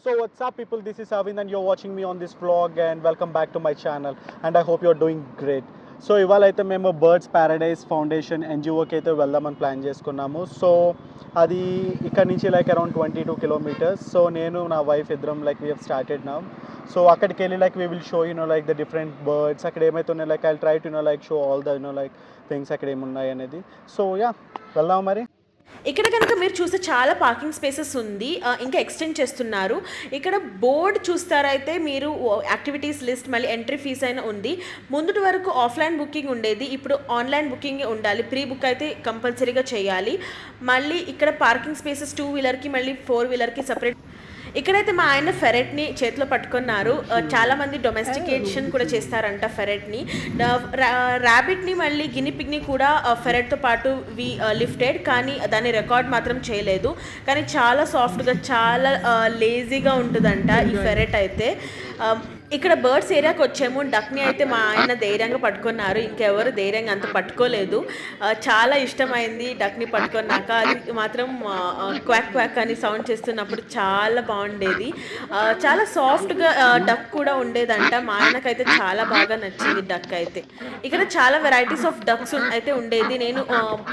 So what's up people, this is Arvind and you're watching me on this vlog and welcome back to my channel and I hope you're doing great. So ఇవాళ అయితే మేము birds Paradise foundation ఎన్జిఓకి అయితే వెళ్దామని plan చేసుకున్నాము. So అది ఇక్కడ నుంచి like around 22 kilometres. So నేను నా వైఫ్ ఇద్దరం like we have started now. So అక్కడికి వెళ్ళి like we will show like the different birds అక్కడ ఏమైతే ఉన్నాయి, like I try to like show all the like things అక్కడ ఏమున్నాయి అనేది. సో యా, వెళ్దాం మరి. ఇక్కడ కనుక మీరు చూస్తే చాలా పార్కింగ్ స్పేసెస్ ఉంది, ఇంకా ఎక్స్టెండ్ చేస్తున్నారు. ఇక్కడ బోర్డ్ చూస్తారైతే మీరు యాక్టివిటీస్ లిస్ట్ మళ్ళీ ఎంట్రీ ఫీజ్ అయినా ఉంది. ముందుటి వరకు ఆఫ్లైన్ బుకింగ్ ఉండేది, ఇప్పుడు ఆన్లైన్ బుకింగ్ ఉండాలి. ప్రీ బుక్ అయితే కంపల్సరీగా చేయాలి. మళ్ళీ ఇక్కడ పార్కింగ్ స్పేసెస్ 2 వీలర్కి మళ్ళీ 4 వీలర్కి సపరేట్. ఇక్కడైతే మా ఆయన ఫెరెట్ని చేతిలో పట్టుకున్నారు. చాలామంది డొమెస్టికేషన్ కూడా చేస్తారంట ఫెరెట్ని. ర్యాబిట్ని మళ్ళీ గినిపిగ్ని కూడా ఫెరెట్తో పాటు లిఫ్టెడ్, కానీ దాని రికార్డ్ మాత్రం చేయలేదు. కానీ చాలా సాఫ్ట్గా చాలా లేజీగా ఉంటుందంట ఈ ఫెరెట్ అయితే. ఇక్కడ బర్డ్స్ ఏరియాకి వచ్చాము. డక్ని అయితే మా ఆయన ధైర్యంగా పట్టుకున్నారు, ఇంకెవరు ధైర్యంగా అంత పట్టుకోలేదు. చాలా ఇష్టమైంది డక్ని పట్టుకున్నాక. అది మాత్రం క్వాక్ క్వాక్ అని సౌండ్ చేస్తున్నప్పుడు చాలా బాగుండేది. చాలా సాఫ్ట్గా డక్ కూడా ఉండేదంట. మా ఆయనకైతే చాలా బాగా నచ్చింది డక్ అయితే. ఇక్కడ చాలా వెరైటీస్ ఆఫ్ డక్స్ అయితే ఉండేది. నేను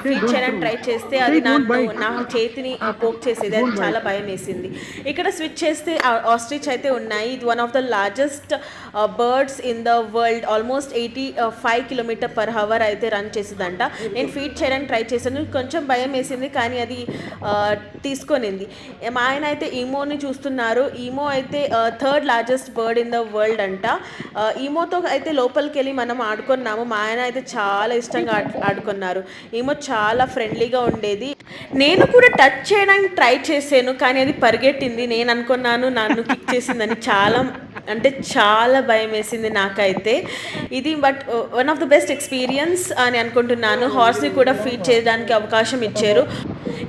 ఫీడ్ చేయడానికి ట్రై చేస్తే అది నా చేతిని పోక్ చేసేది, అది చాలా భయం వేసింది. ఇక్కడ స్విచ్ చేస్తే ఆస్ట్రిచ్ అయితే ఉన్నాయి. ఇది one of the largest birds in the world. Almost 85 km/h అయితే రన్ చేసేదంట. నేను ఫీడ్ చేయడానికి ట్రై చేశాను, కొంచెం భయం వేసింది కానీ అది తీసుకొనింది. మా ఆయన అయితే ఈమోని చూస్తున్నారు. ఈమో అయితే 3rd largest bird in the world అంట. ఈమోతో అయితే లోపలికి వెళ్ళి మనం ఆడుకున్నాము. మా ఆయన అయితే చాలా ఇష్టంగా ఆడుకున్నారు. ఈమో చాలా ఫ్రెండ్లీగా ఉండేది. నేను కూడా టచ్ చేయడానికి ట్రై చేశాను కానీ అది పరిగెట్టింది. నేను అనుకున్నాను నన్ను కిక్ చేసిందని. చాలా భయం వేసింది నాకైతే ఇది. But one of the best experience అని అనుకుంటున్నాను. హార్స్ని కూడా ఫీడ్ చేయడానికి అవకాశం ఇచ్చారు.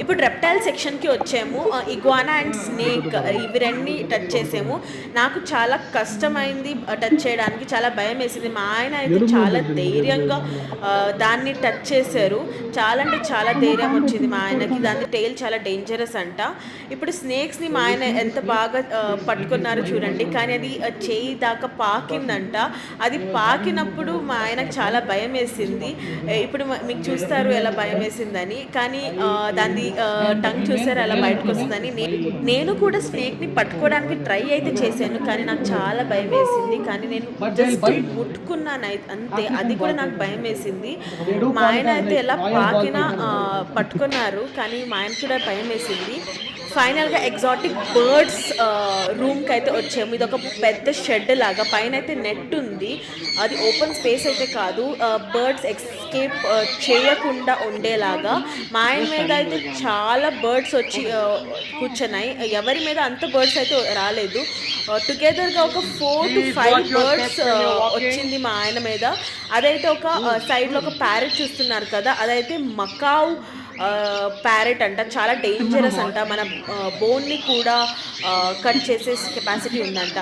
ఇప్పుడు రెప్టైల్ సెక్షన్కి వచ్చాము. ఇగ్వానా అండ్ స్నేక్ ఇవి రెండు టచ్ చేసాము. నాకు చాలా కష్టమైంది టచ్ చేయడానికి, చాలా భయం వేసింది. మా ఆయన అయితే చాలా ధైర్యంగా దాన్ని టచ్ చేశారు. చాలా అంటే చాలా ధైర్యం వచ్చింది మా ఆయనకి. దాని టెయిల్ చాలా డేంజరస్ అంట. ఇప్పుడు స్నేక్స్ని మా ఆయన ఎంత బాగా పట్టుకున్నారో చూడండి. కానీ అది చేయి దాకా పాకిందంట. అది పాకినప్పుడు మా ఆయనకు చాలా భయం వేసింది. ఇప్పుడు మీకు చూస్తారు ఎలా భయం వేసిందని. కానీ దాన్ని టంగ్ చూసారు ఎలా బయటకు వస్తుందని. నేను కూడా స్నేక్ని పట్టుకోవడానికి ట్రై అయితే చేశాను కానీ నాకు చాలా భయం వేసింది. కానీ నేను జస్ట్ ముట్టుకున్నాను అంతే, అది కూడా నాకు భయం వేసింది. మా ఆయన అయితే ఎలా పాకినా పట్టుకున్నారు కానీ మా ఆయన కూడా భయం వేసింది. ఫైనల్గా ఎగ్జాటిక్ బర్డ్స్ రూమ్కి అయితే వచ్చాము. ఇది ఒక పెద్ద షెడ్ లాగా, పైన అయితే నెట్ ఉంది. అది ఓపెన్ స్పేస్ అయితే కాదు, బర్డ్స్ ఎస్కేప్ చేయకుండా ఉండేలాగా. మా ఆయన మీద అయితే చాలా బర్డ్స్ వచ్చి కూర్చున్నాయి. ఎవరి మీద అంత బర్డ్స్ అయితే రాలేదు. టుగెదర్గా ఒక 4 to 5 బర్డ్స్ వచ్చింది మా ఆయన మీద. అదైతే ఒక సైడ్లో ఒక ప్యారెట్ చూస్తున్నారు కదా, అదైతే మకావ్ ప్యారెట్ అంట. చాలా డేంజరస్ అంట. మన బోన్ని కూడా కట్ చేసే కెపాసిటీ ఉందంట.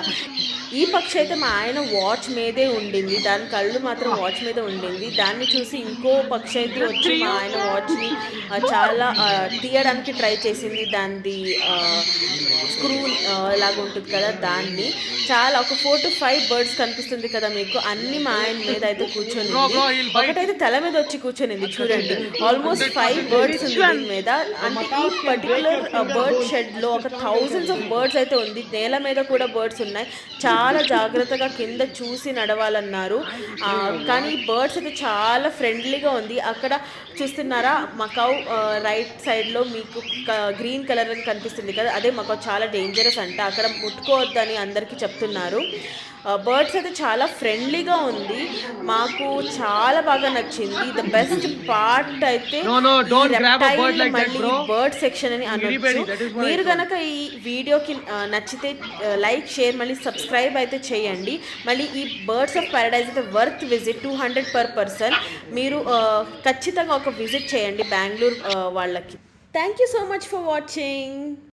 ఈ పక్షి అయితే మా ఆయన వాచ్ మీదే ఉండింది, దాని కళ్ళు మాత్రం వాచ్ మీద ఉండింది. దాన్ని చూసి ఇంకో పక్షి అయితే వచ్చి మా ఆయన వాచ్ని చాలా తీయడానికి ట్రై చేసింది. దానిది స్క్రూ లాగా ఉంటుంది కదా దాన్ని. చాలా ఒక 4 to 5 బర్డ్స్ కనిపిస్తుంది కదా మీకు, అన్ని మా ఆయన మీద అయితే కూర్చొని. ఒకటైతే తల మీద వచ్చి కూర్చొనింది చూడండి. ఆల్మోస్ట్ 5 బర్డ్స్ ఉంది దీని మీద. అంటే ఈ పర్టికులర్ బర్డ్ షెడ్లో ఒక thousands ఆఫ్ బర్డ్స్ అయితే ఉంది. నేల మీద కూడా బర్డ్స్ ఉన్నాయి. చాలా జాగ్రత్తగా కింద చూసి నడవాలన్నారు. కానీ బర్డ్స్ అయితే చాలా ఫ్రెండ్లీగా ఉంది. అక్కడ చూస్తున్నారా మకావ్ రైట్ సైడ్లో మీకు గ్రీన్ కలర్ అని కనిపిస్తుంది కదా, అదే మకావ్. చాలా డేంజరస్ అంట, అక్కడ ముట్టుకోవద్దని అందరికీ చెప్తున్నారు. బర్డ్స్ అయితే చాలా ఫ్రెండ్లీగా ఉంది. మాకు చాలా బాగా నచ్చింది. ద బెస్ట్ పార్ట్ అయితే మళ్ళీ బర్డ్ సెక్షన్ అని అనొచ్చు. మీరు కనుక ఈ వీడియోకి నచ్చితే లైక్, షేర్, మళ్ళీ సబ్స్క్రైబ్ అయితే చేయండి. మళ్ళీ ఈ బర్డ్స్ ఆఫ్ ప్యారడైజ్ అయితే వర్త్ విజిట్, 200 per person. మీరు ఖచ్చితంగా ఒక విజిట్ చేయండి బెంగళూరు వాళ్ళకి. Thank you so much for watching.